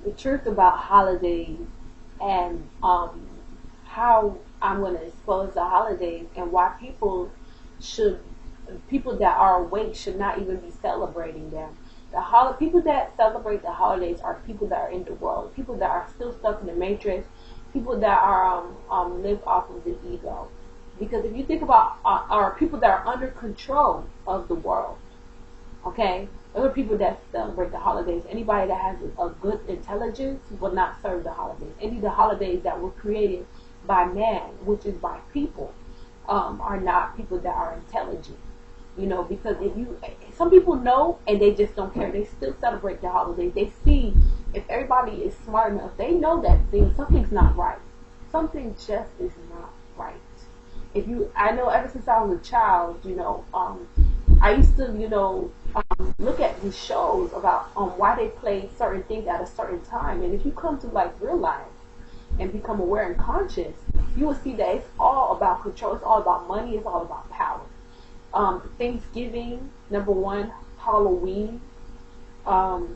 the truth about holidays and how I'm going to expose the holidays and why should people that are awake should not even be celebrating them. People that celebrate the holidays are people that are in the world, people that are still stuck in the matrix, people that are live off of the ego. Because if you think about are people that are under control of the world, okay, those are people that celebrate the holidays. Anybody that has a good intelligence will not serve the holidays. Any of the holidays that were created by man, which is by people, are not people that are intelligent. Because some people know and they just don't care. They still celebrate the holidays. They see if everybody is smart enough, they know that something's not right. Something just is not right. I know ever since I was a child, I used to, look at these shows about why they play certain things at a certain time. And if you come to realize and become aware and conscious, you will see that it's all about control. It's all about money. It's all about power. Thanksgiving, number one, Halloween, what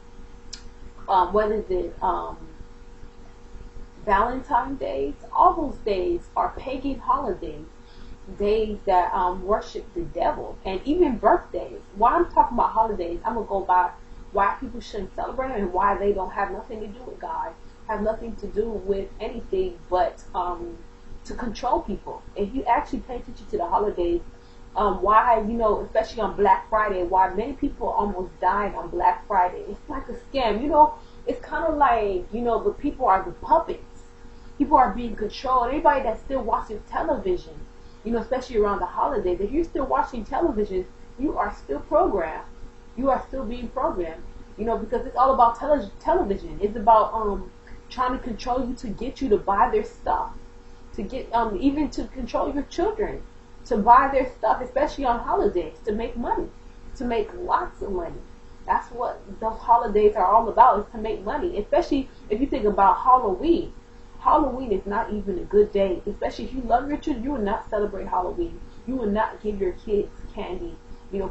is it? Valentine's days. All those days are pagan holidays, days that worship the devil, and even birthdays. Why I'm talking about holidays, I'm gonna go by why people shouldn't celebrate them and why they don't have nothing to do with God, have nothing to do with anything but to control people. If you actually pay attention to the holidays, why, especially on Black Friday, why many people almost died on Black Friday. It's like a scam. It's kind of like, the people are the puppets. People are being controlled. Anybody that's still watching television, especially around the holidays, if you're still watching television, you are still programmed. You are still being programmed, because it's all about television. It's about trying to control you to get you to buy their stuff, to get even to control your children, to buy their stuff, especially on holidays, to make money, to make lots of money. That's what those holidays are all about, is to make money. Especially if you think about Halloween. Halloween is not even a good day, especially if you love your children. You will not celebrate Halloween. You will not give your kids candy.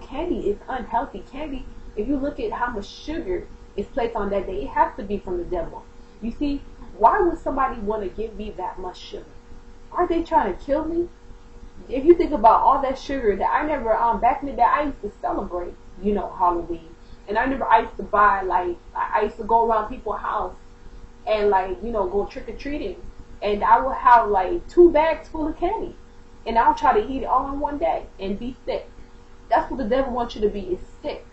Candy is unhealthy. Candy, if you look at how much sugar is placed on that day, it has to be from the devil. You see, why would somebody want to give me that much sugar? Are they trying to kill me? If you think about all that sugar that I never, back in the day, I used to celebrate, Halloween. And I used to buy, I used to go around people's house and, go trick-or-treating. And I would have, 2 bags full of candy. And I'll try to eat it all in one day and be sick. That's what the devil wants you to be, is sick.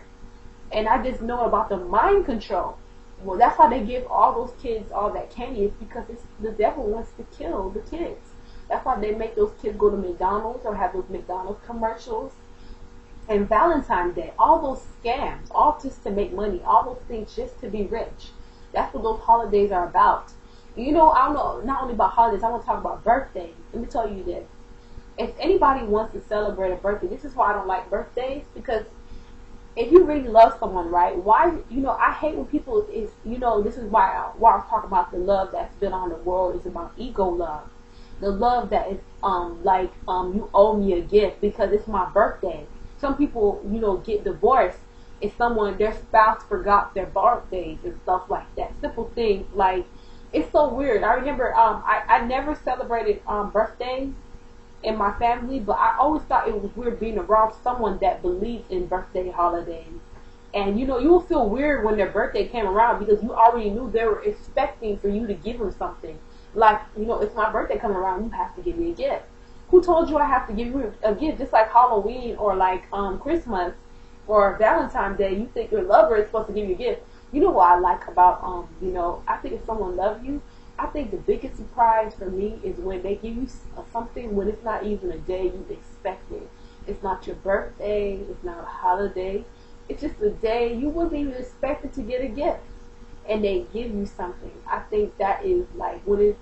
And I just know about the mind control. Well, that's why they give all those kids all that candy, is because the devil wants to kill the kids. That's why they make those kids go to McDonald's or have those McDonald's commercials. And Valentine's Day, all those scams, all just to make money, all those things just to be rich. That's what those holidays are about. I don't know, not only about holidays, I want to talk about birthdays. Let me tell you this. If anybody wants to celebrate a birthday, this is why I don't like birthdays, because if you really love someone, right, why, I hate when people is, this is why I was talking about the love that's been on the world is about ego love. The love that is you owe me a gift because it's my birthday. Some people, get divorced if their spouse forgot their birthdays and stuff like that. Simple things, it's so weird. I remember I never celebrated birthdays in my family, but I always thought it was weird being around someone that believed in birthday holidays. And you will feel weird when their birthday came around because you already knew they were expecting for you to give them something. It's my birthday coming around, you have to give me a gift. Who told you I have to give you a gift? Just like Halloween or Christmas or Valentine's Day, you think your lover is supposed to give you a gift. You know what I like about, I think if someone loves you, I think the biggest surprise for me is when they give you something when it's not even a day you expected. It's not your birthday, it's not a holiday, it's just a day you wasn't even expected to get a gift. And they give you something. I think that is when it's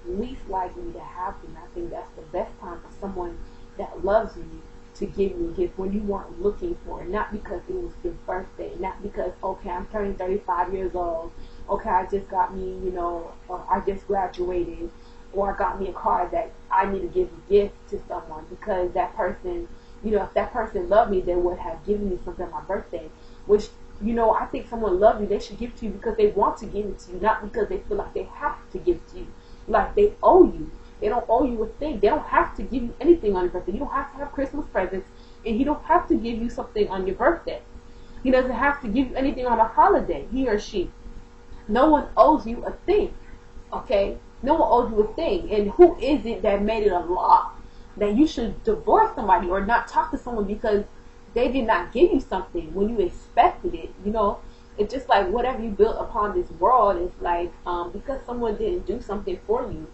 least likely to happen. I think that's the best time for someone that loves you to give you a gift when you weren't looking for it. Not because it was your birthday. Not because, okay, I'm turning 35 years old. Okay, I just got me, or I just graduated. Or I got me a car that I need to give a gift to someone. Because that person, if that person loved me, they would have given me something on my birthday. Which You know, I think someone loves you, they should give it to you because they want to give it to you, not because they feel like they have to give it to you. Like they owe you. They don't owe you a thing. They don't have to give you anything on your birthday. You don't have to have Christmas presents, and he don't have to give you something on your birthday. He doesn't have to give you anything on a holiday, he or she. No one owes you a thing, okay? No one owes you a thing. And who is it that made it a law that you should divorce somebody or not talk to someone because they did not give you something when you expected it? You know, it's just like whatever you built upon this world is like because someone didn't do something for you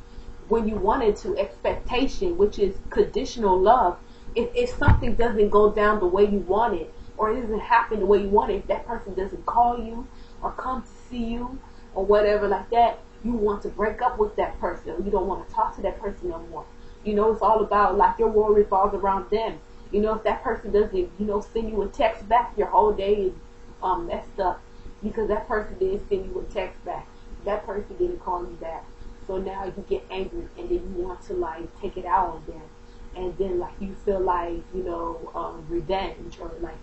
when you wanted to. Expectation, which is conditional love. If something doesn't go down the way you want it, or it doesn't happen the way you want it, if that person doesn't call you or come to see you or whatever like that, you want to break up with that person. You don't want to talk to that person no more. You know, it's all about like your world revolves around them. You know, if that person doesn't, you know, send you a text back, your whole day is messed up because that person didn't send you a text back. That person didn't call you back. So now you get angry and then you want to like take it out on them. And then like you feel like, you know, revenge or like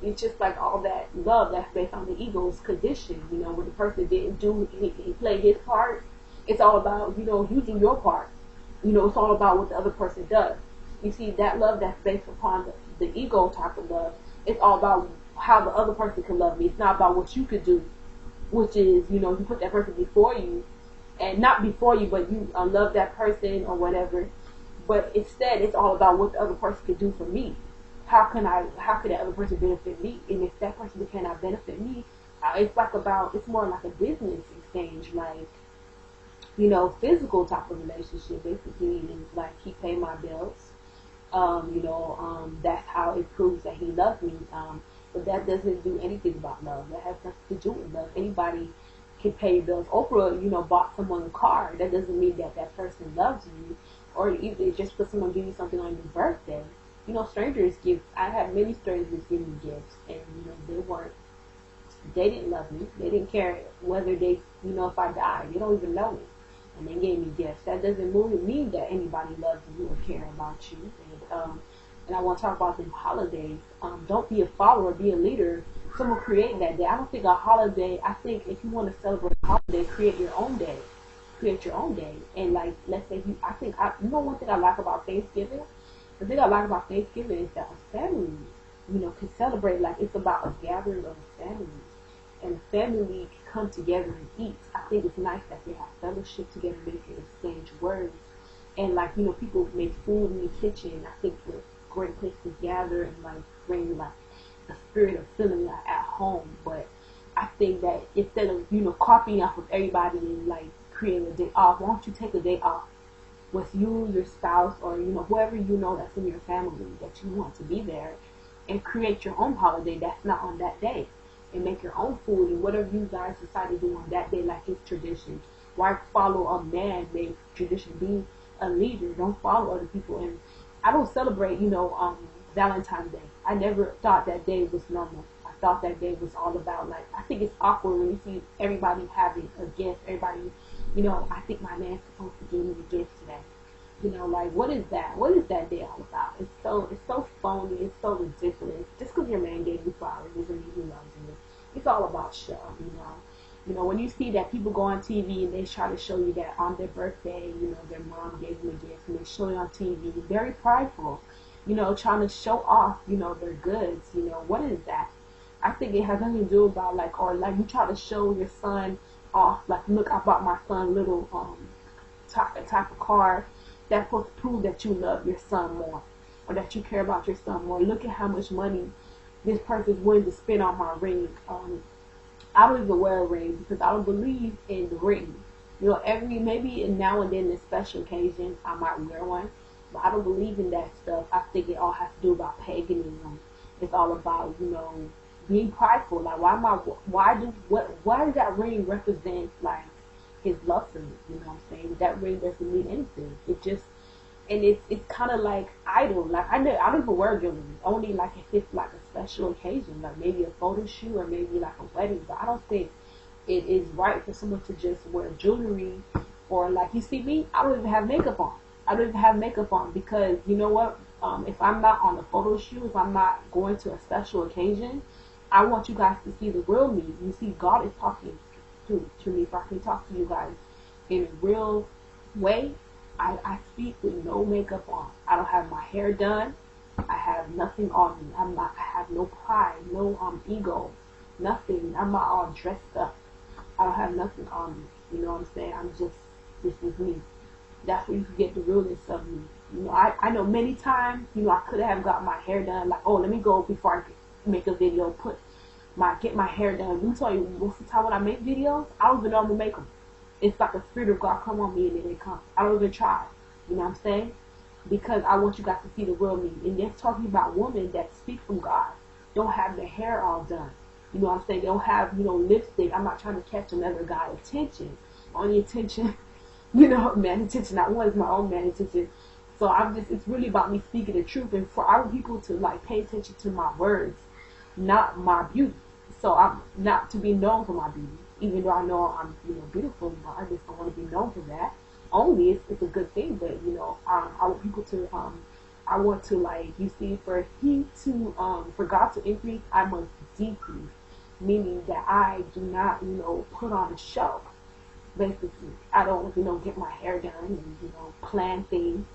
it's just like all that love that's based on the ego's condition. You know, when the person didn't do, he played his part. It's all about, you know, you do your part. You know, it's all about what the other person does. You see, that love that's based upon the ego type of love, it's all about how the other person can love me. It's not about what you could do, which is, you know, you put that person before you, and not before you, but you love that person or whatever. But instead, it's all about what the other person could do for me. How could that other person benefit me? And if that person cannot benefit me, it's more like a business exchange, like, you know, physical type of relationship. Basically, is like he pay my bills. That's how it proves that he loves me. But that doesn't do anything about love. That has nothing to do with love. Anybody can pay your bills. Oprah, you know, bought someone a car. That doesn't mean that that person loves you. Or even just because someone give you something on your birthday. You know, strangers give. I had many strangers give me gifts, and you know they didn't love me. They didn't care whether they, you know, if I died. They don't even know me, and they gave me gifts. That doesn't mean that anybody loves you or care about you. And I want to talk about the holidays. Don't be a follower, be a leader. Someone create that day. I don't think a holiday. I think if you want to celebrate a holiday, create your own day. Create your own day. And like, let's say you know, one thing I like about Thanksgiving. The thing I like about Thanksgiving is that a family, you know, can celebrate. Like, it's about a gathering of a family, and the family can come together and eat. I think it's nice that they have fellowship together, they can exchange words, and like, you know, people make food in the kitchen. I think it's a great place to gather and like bring like a spirit of feeling like at home. But I think that instead of, you know, copying off of everybody and like creating a day off, why don't you take a day off with you, your spouse, or, you know, whoever you know that's in your family that you want to be there, and create your own holiday that's not on that day, and make your own food and whatever you guys decide to do on that day, like it's tradition. Why follow a man-made tradition? Be a leader. Don't follow other people. And I don't celebrate, you know, Valentine's Day. I never thought that day was normal. I thought that day was all about, like, I think it's awkward when you see everybody having a gift. Everybody, you know, I think my man's supposed to give me a gift today. You know, like, what is that? What is that day all about? It's so phony. It's so ridiculous. Just because your man gave you flowers doesn't mean he loves you. It's all about show, you know. You know, when you see that people go on TV and they try to show you that on their birthday, you know, their mom gave them a gift and they show it on TV, very prideful, you know, trying to show off, you know, their goods. You know, what is that? I think it has nothing to do about, like, or like you try to show your son off, like, look, I bought my son a little type of car. That's supposed to prove that you love your son more, or that you care about your son more. Look at how much money this person's willing to spend on my ring. I don't even wear a ring because I don't believe in the ring. You know, maybe now and then, in special occasions, I might wear one, but I don't believe in that stuff. I think it all has to do about paganism. It's all about, you know, being prideful. Like, why does that ring represent, like, his love for me? You know what I'm saying? That ring doesn't mean anything. It just, and it's kind of like idle. Like, I don't even wear jewelry. Only like if it's like a special occasion, like maybe a photo shoot or maybe like a wedding. But I don't think it is right for someone to just wear jewelry, or like, you see me, I don't even have makeup on. I don't even have makeup on because, you know what? If I'm not on a photo shoot, if I'm not going to a special occasion, I want you guys to see the real me. You see, God is talking to me. If I can talk to you guys in a real way, I speak with no makeup on. I don't have my hair done. I have nothing on me. I have no pride, no ego, nothing. I'm not all dressed up. I don't have nothing on me. You know what I'm saying? This is me. That's where you can get the realness of me. You know, I know many times, you know, I could have got my hair done. Like, oh, let me go before I make a video, get my hair done. Let me tell you, most of the time when I make videos, I don't even know I'm gonna make them. It's like the Spirit of God come on me and then it comes. I don't even try. You know what I'm saying? Because I want you guys to see the real me. And they're talking about women that speak from God, don't have their hair all done. You know what I'm saying? They don't have, you know, lipstick. I'm not trying to catch another guy's attention. Only attention, you know, man attention. I want is my own man attention. So it's really about me speaking the truth. And for our people to like pay attention to my words, not my beauty. So I'm not to be known for my beauty. Even though I know I'm, you know, beautiful, but I just don't want to be known for that. Only it's a good thing, but you know, I want people to I want to, like, you see, for God to increase, I must decrease, meaning that I do not, you know, put on a show. Basically, I don't, you know, get my hair done and, you know, plan things,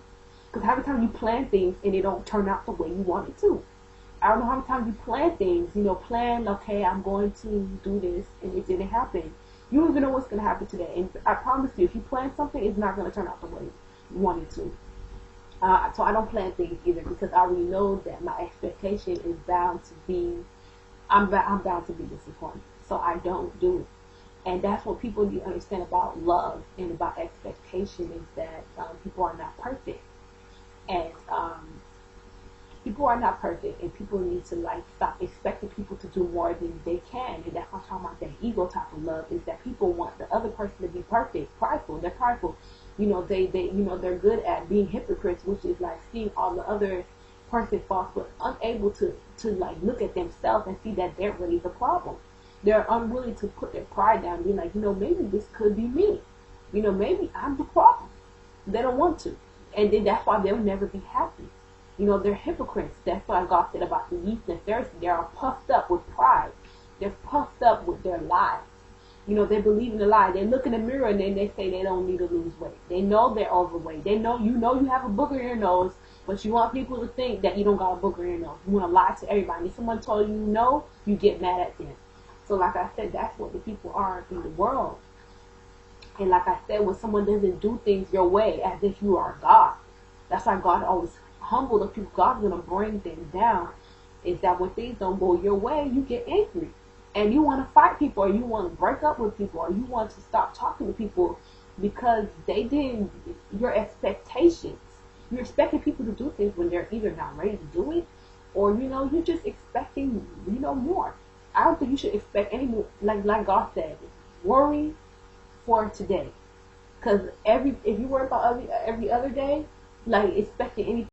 because every time you plan things and it don't turn out the way you want it to. I don't know how many times you plan things, you know, okay, I'm going to do this, and it didn't happen. You don't even know what's going to happen today. And I promise you, if you plan something, it's not going to turn out the way you want it to. So I don't plan things either, because I already know that my expectation is bound to be, I'm bound to be disappointed. So I don't do it. And that's what people need to understand about love and about expectation, is that people are not perfect. And people are not perfect, and people need to, like, stop expecting people to do more than they can. And that's what I'm talking about, that ego type of love, is that people want the other person to be perfect, prideful. They're prideful. You know, they you know, they're good at being hypocrites, which is like seeing all the other person faults, but unable to like look at themselves and see that they're really the problem. They're unwilling to put their pride down and be like, you know, maybe this could be me. You know, maybe I'm the problem. They don't want to. And then that's why they'll never be happy. You know, they're hypocrites. That's why God said about the yeast and Thursday. They're all puffed up with pride. They're puffed up with their lies. You know, they believe in the lie. They look in the mirror and then they say they don't need to lose weight. They know they're overweight. They know you have a booger in your nose, but you want people to think that you don't got a booger in your nose. You want to lie to everybody. If someone told you no, you get mad at them. So like I said, that's what the people are in the world. And like I said, when someone doesn't do things your way as if you are God, that's why God always humble the people. God's going to bring things down. Is that when things don't go your way, you get angry. And you want to fight people, or you want to break up with people, or you want to stop talking to people because they didn't, your expectations. You're expecting people to do things when they're either not ready to do it, or, you know, you're just expecting, you know, more. I don't think you should expect any more. Like God said, worry for today. Because if you worry about every other day, like expecting anything